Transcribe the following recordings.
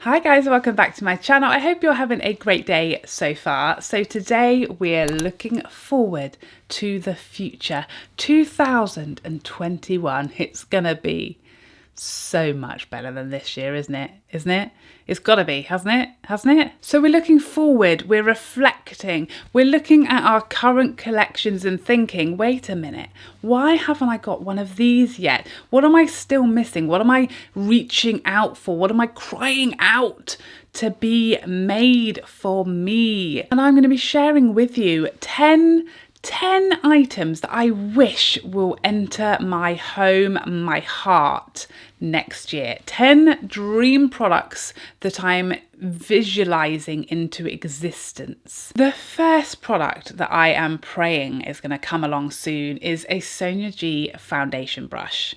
Hi guys, welcome back to my channel. I hope you're having a great day so far. So today we're looking forward to the future, 2021. It's gonna be so much better than this year, isn't it? Isn't it? It's gotta be, hasn't it? Hasn't it? So we're looking forward, we're reflecting, we're looking at our current collections and thinking, wait a minute, why haven't I got one of these yet? What am I still missing? What am I reaching out for? What am I crying out to be made for me? And I'm going to be sharing with you 10 items that I wish will enter my home, my heart next year. 10 dream products that I'm visualizing into existence. The first product that I am praying is going to come along soon is a Sonia G foundation brush.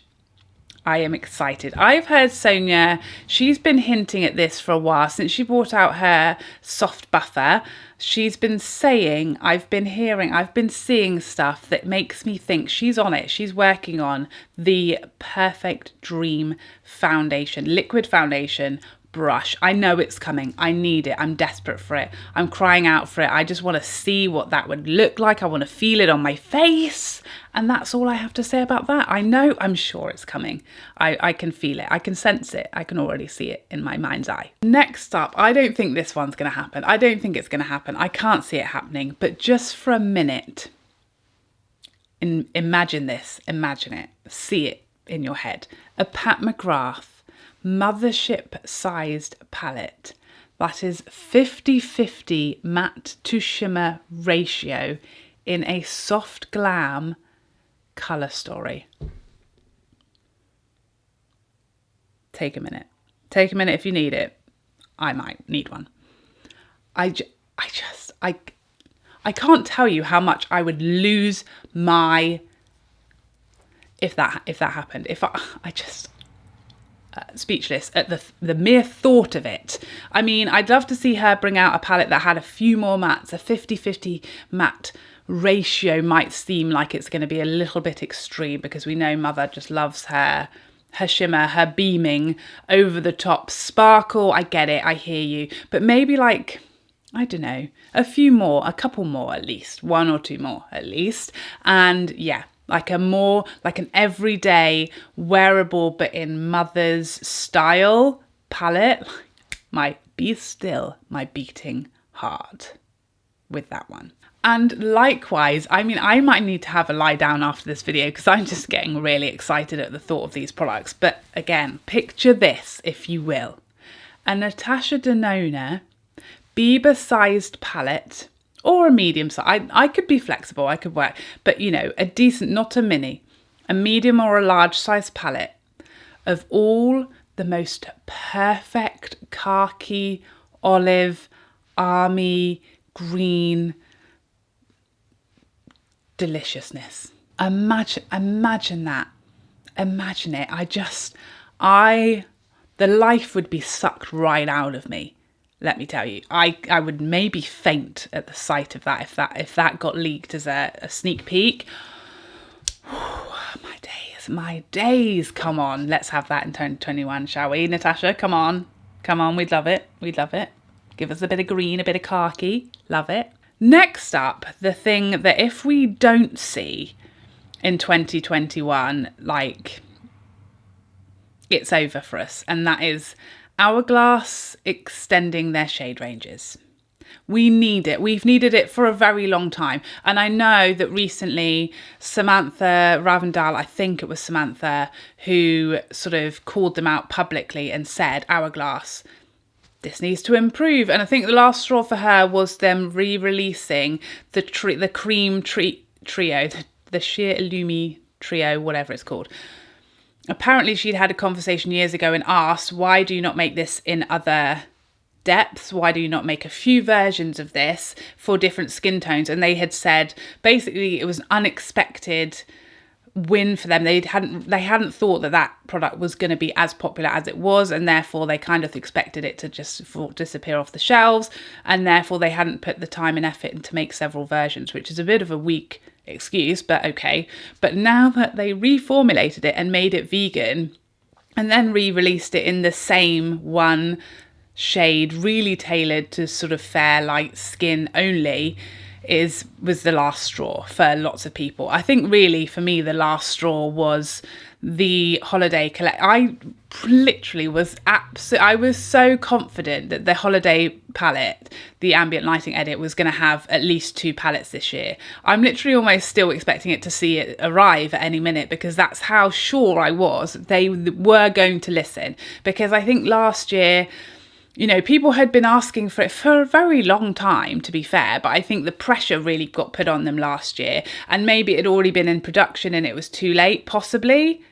I am excited. I've heard Sonia, she's been hinting at this for a while since she brought out her soft buffer. She's been saying, I've been seeing stuff that makes me think she's on it. She's working on the perfect dream foundation, liquid foundation brush. I know it's coming. I need it. I'm desperate for it. I'm crying out for it. I just want to see what that would look like. I want to feel it on my face. And that's all I have to say about that. I know, I'm sure it's coming. I can feel it. I can sense it. I can already see it in my mind's eye. Next up, I don't think this one's going to happen. I don't think it's going to happen. I can't see it happening. But just for a minute, imagine this. Imagine it. See it in your head. A Pat McGrath mothership sized palette that is 50-50 matte to shimmer ratio in a soft glam color story. Take a minute if you need it. I might need one. I can't tell you how much I would lose my if that happened. Speechless at the mere thought of it. I mean, I'd love to see her bring out a palette that had a few more mattes. A 50-50 matte ratio might seem like it's going to be a little bit extreme because we know Mother just loves her shimmer, her beaming, over the top sparkle. I get it, I hear you. But maybe like, I don't know, a couple more at least, one or two more at least. And yeah, like an everyday wearable, but in Mother's style palette. Be still my beating heart with that one. And likewise, I mean, I might need to have a lie down after this video because I'm just getting really excited at the thought of these products. But again, picture this, if you will. A Natasha Denona Bieber sized palette, or a medium size. I could be flexible, I could work, but you know, a decent, not a mini, a medium or a large size palette of all the most perfect khaki, olive, army, green deliciousness. Imagine that. Imagine it. The life would be sucked right out of me. Let me tell you, I would maybe faint at the sight of that if that got leaked as a sneak peek. My days. Come on, let's have that in 2021, shall we, Natasha? Come on, we'd love it. Give us a bit of green, a bit of khaki. Love it. Next up, the thing that if we don't see in 2021, like, it's over for us, and that is Hourglass extending their shade ranges. We need it. We've needed it for a very long time. And I know that recently Samantha Ravndal, I think it was Samantha, who sort of called them out publicly and said, Hourglass, this needs to improve. And I think the last straw for her was them re-releasing the cream trio, the sheer illumi trio, whatever it's called. Apparently she'd had a conversation years ago and asked, why do you not make this in other depths? Why do you not make a few versions of this for different skin tones? And they had said, basically, it was an unexpected win for them. They hadn't thought that product was going to be as popular as it was, and therefore they kind of expected it to just disappear off the shelves, and therefore they hadn't put the time and effort in to make several versions, which is a bit of a weak excuse, but okay. But now that they reformulated it and made it vegan and then re-released it in the same one shade really tailored to sort of fair, light skin only was the last straw for lots of people. I think really for me the last straw was the holiday I literally was I was so confident that the holiday palette, the ambient lighting edit, was going to have at least 2 palettes this year. I'm literally almost still expecting it to see it arrive at any minute, because that's how sure I was they were going to listen. Because I think last year, you know, people had been asking for it for a very long time, to be fair, but I think the pressure really got put on them last year, and maybe it had already been in production and it was too late, possibly.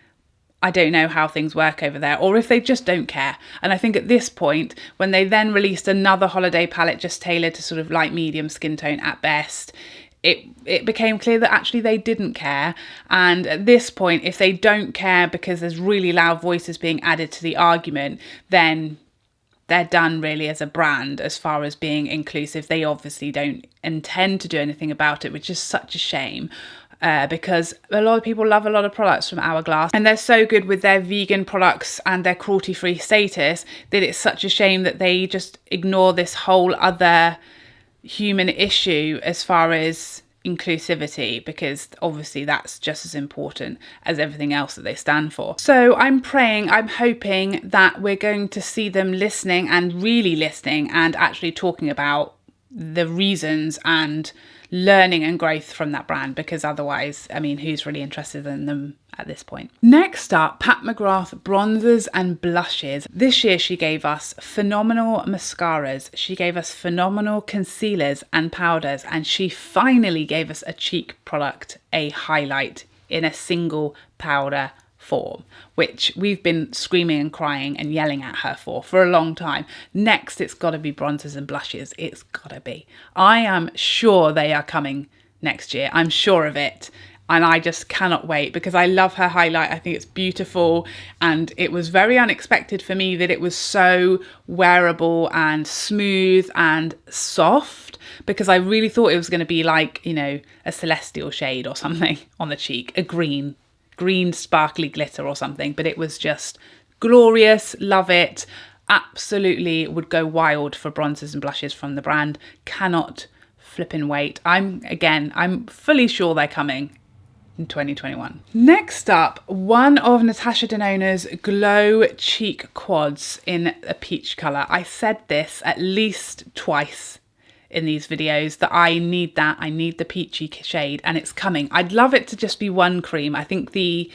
I don't know how things work over there, or if they just don't care. And I think at this point, when they then released another holiday palette just tailored to sort of light medium skin tone at best, it became clear that actually they didn't care. And at this point, if they don't care because there's really loud voices being added to the argument, then they're done really as a brand as far as being inclusive. They obviously don't intend to do anything about it, which is such a shame. Because a lot of people love a lot of products from Hourglass, and they're so good with their vegan products and their cruelty-free status that it's such a shame that they just ignore this whole other human issue as far as inclusivity, because obviously that's just as important as everything else that they stand for. So I'm hoping that we're going to see them listening, and really listening, and actually talking about the reasons and learning and growth from that brand, because otherwise, I mean, who's really interested in them at this point? Next up, Pat McGrath bronzers and blushes. This year she gave us phenomenal mascaras, she gave us phenomenal concealers and powders, and she finally gave us a cheek product, a highlight in a single powder form, which we've been screaming and crying and yelling at her for a long time. Next, it's got to be bronzers and blushes. It's got to be. I am sure they are coming next year. I'm sure of it. And I just cannot wait, because I love her highlight. I think it's beautiful. And it was very unexpected for me that it was so wearable and smooth and soft, because I really thought it was going to be like, you know, a celestial shade or something on the cheek, a green sparkly glitter or something. But it was just glorious. Love it. Absolutely would go wild for bronzers and blushes from the brand. Cannot flipping wait. I'm fully sure they're coming in 2021. Next up, one of Natasha Denona's glow cheek quads in a peach colour. I said this at least twice in these videos that I need the peachy shade, and it's coming. I'd love it to just be one cream. I think the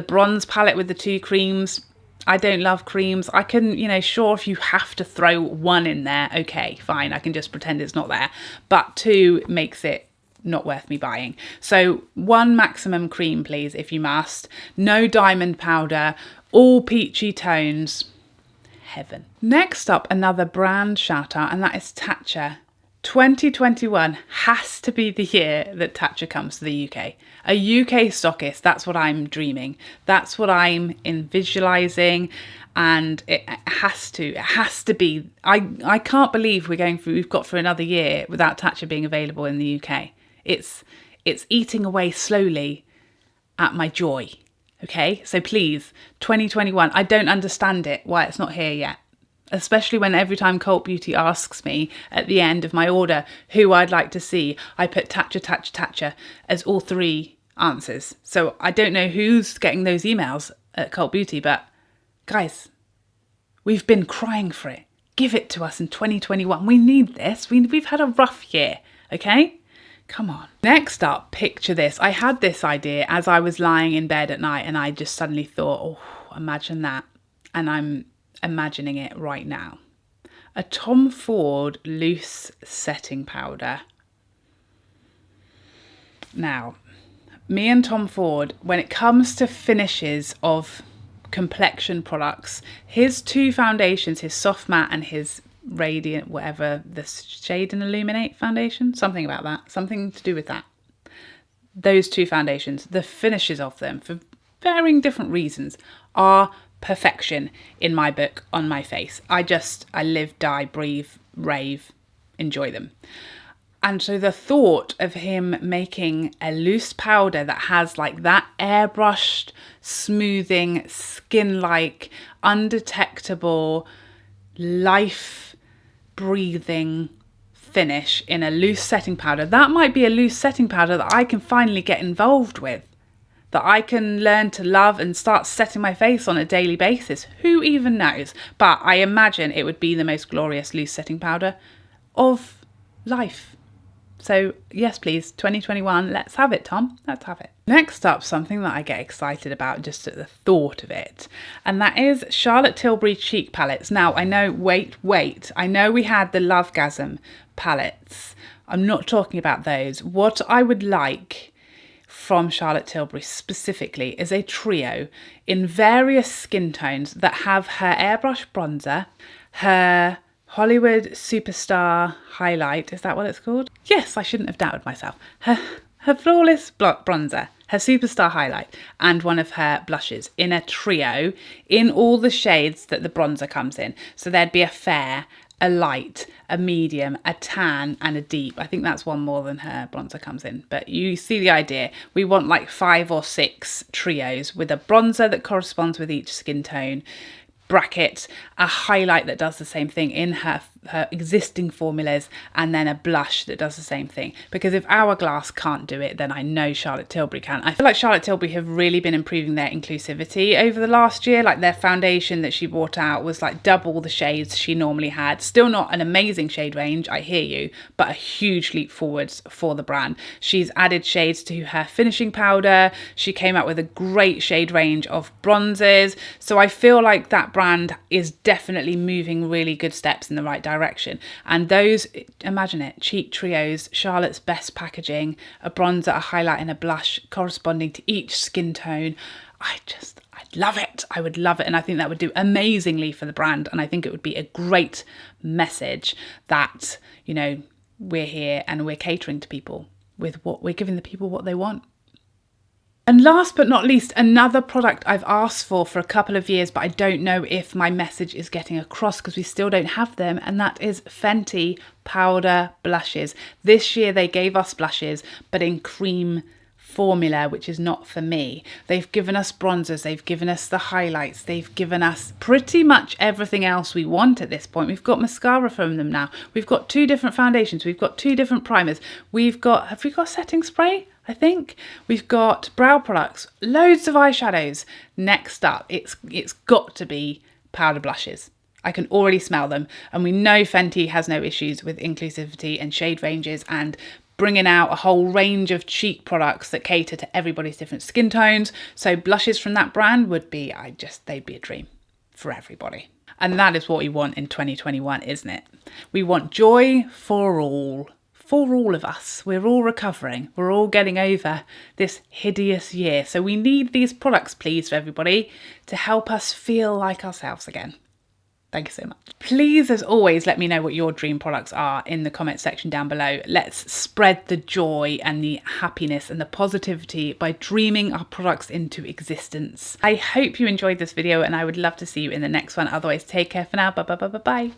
bronze palette with the 2 creams, I don't love creams. I can, you know, sure, if you have to throw one in there, okay, fine, I can just pretend it's not there. But 2 makes it not worth me buying. So 1 maximum cream, please, if you must. No diamond powder, all peachy tones. Heaven. Next up, another brand shout out, and that is Tatcha. 2021 has to be the year that Tatcha comes to the UK. A UK stockist, that's what I'm dreaming. That's what I'm visualising, and it has to be. I can't believe we've got through another year without Tatcha being available in the UK. It's eating away slowly at my joy. Okay, so please, 2021, I don't understand it, why it's not here yet. Especially when every time Cult Beauty asks me at the end of my order who I'd like to see, I put Tatcha as all 3 answers. So I don't know who's getting those emails at Cult Beauty, but guys, we've been crying for it. Give it to us in 2021. We need this. We've had a rough year, okay? Come on. Next up, picture this. I had this idea as I was lying in bed at night, and I just suddenly thought, oh, imagine that. And I'm imagining it right now. A Tom Ford loose setting powder. Now, me and Tom Ford, when it comes to finishes of complexion products, his 2 foundations, his soft matte and his radiant, whatever, the Shade and Illuminate foundation, something about that, something to do with that. Those 2 foundations, the finishes of them, for varying different reasons, are perfection in my book on my face. I live, die, breathe, rave, enjoy them. And so the thought of him making a loose powder that has like that airbrushed, smoothing, skin-like, undetectable life breathing finish in a loose setting powder. That might be a loose setting powder that I can finally get involved with, that I can learn to love and start setting my face on a daily basis. Who even knows? But I imagine it would be the most glorious loose setting powder of life. So yes, please, 2021, let's have it, Tom. Let's have it. Next up, something that I get excited about just at the thought of it, and that is Charlotte Tilbury cheek palettes. Now, I know, wait, I know we had the Lovegasm palettes. I'm not talking about those. What I would like from Charlotte Tilbury specifically is a trio in various skin tones that have her airbrush bronzer, her Hollywood Superstar highlight, is that what it's called? Yes, I shouldn't have doubted myself. Her flawless bronzer, her Superstar highlight, and one of her blushes in a trio in all the shades that the bronzer comes in. So there'd be a fair, a light, a medium, a tan, and a deep. I think that's one more than her bronzer comes in, but you see the idea. We want like 5 or 6 trios with a bronzer that corresponds with each skin tone, bracket, a highlight that does the same thing in her existing formulas, and then a blush that does the same thing. Because if Hourglass can't do it, then I know Charlotte Tilbury can. I feel like Charlotte Tilbury have really been improving their inclusivity over the last year. Like their foundation that she brought out was like double the shades she normally had. Still not an amazing shade range, I hear you, but a huge leap forwards for the brand. She's added shades to her finishing powder. She came out with a great shade range of bronzers. So I feel like that brand is definitely moving really good steps in the right direction. And those, imagine it, cheek trios, Charlotte's best packaging, a bronzer, a highlight, and a blush corresponding to each skin tone. I'd love it. I would love it. And I think that would do amazingly for the brand. And I think it would be a great message that, you know, we're here and we're catering to people with what we're giving the people what they want. And last but not least, another product I've asked for a couple of years, but I don't know if my message is getting across because we still don't have them, and that is Fenty powder blushes. This year they gave us blushes, but in cream formula, which is not for me. They've given us bronzers, they've given us the highlights, they've given us pretty much everything else we want at this point. We've got mascara from them now. We've got 2 different foundations, we've got 2 different primers. Have we got setting spray? I think we've got brow products, loads of eyeshadows. Next up, it's got to be powder blushes. I can already smell them, and we know Fenty has no issues with inclusivity and shade ranges and bringing out a whole range of cheek products that cater to everybody's different skin tones. So blushes from that brand would be, they'd be a dream for everybody. And that is what we want in 2021, isn't it? We want joy for all. For all of us. We're all recovering. We're all getting over this hideous year. So we need these products, please, for everybody, to help us feel like ourselves again. Thank you so much. Please, as always, let me know what your dream products are in the comment section down below. Let's spread the joy and the happiness and the positivity by dreaming our products into existence. I hope you enjoyed this video, and I would love to see you in the next one. Otherwise, take care for now. Bye.